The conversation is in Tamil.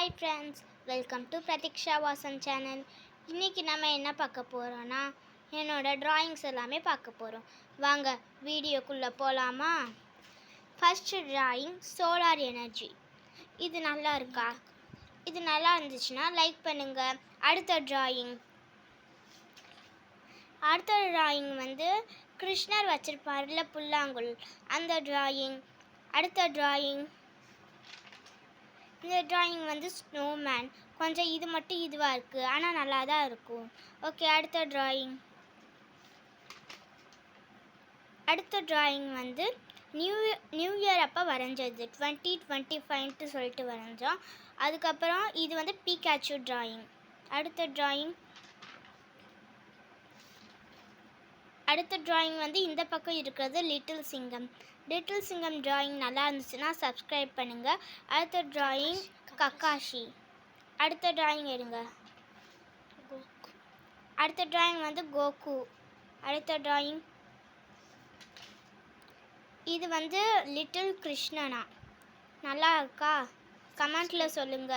Hi friends, welcome to Pratiksha Vasan channel. இன்றைக்கி நம்ம என்ன பார்க்க போகிறோன்னா, என்னோடய ட்ராயிங்ஸ் எல்லாமே பார்க்க போகிறோம். வாங்க வீடியோக்குள்ளே போகலாமா? First drawing solar energy. இது நல்லா இருக்கா? இது நல்லா இருந்துச்சுன்னா லைக் பண்ணுங்கள். அடுத்த ட்ராயிங் வந்து கிருஷ்ணர் வச்சிருப்பார்ல புல்லாங்குழல், அந்த ட்ராயிங். அடுத்த ட்ராயிங், இந்த ட்ராயிங் வந்து ஸ்னோமேன். கொஞ்சம் இது மட்டும் இதுவாக இருக்குது, ஆனால் நல்லா தான் இருக்கும். ஓகே, அடுத்த ட்ராயிங் வந்து நியூ இயர் அப்போ வரைஞ்சது, 2025 சொல்லிட்டு வரைஞ்சோம். அதுக்கப்புறம் இது வந்து பீகாச்சு ட்ராயிங். அடுத்த ட்ராயிங் வந்து இந்த பக்கம் இருக்கிறது லிட்டில் சிங்கம் ட்ராயிங் நல்லா இருந்துச்சுன்னா சப்ஸ்கிரைப் பண்ணுங்கள். அடுத்த ட்ராயிங் கக்காஷி. அடுத்த ட்ராயிங் எடுங்க. அடுத்த ட்ராயிங் வந்து கோகு. அடுத்த ட்ராயிங் இது வந்து லிட்டில் கிருஷ்ணனா. நல்லா இருக்கா? கமெண்ட்டில் சொல்லுங்கள்.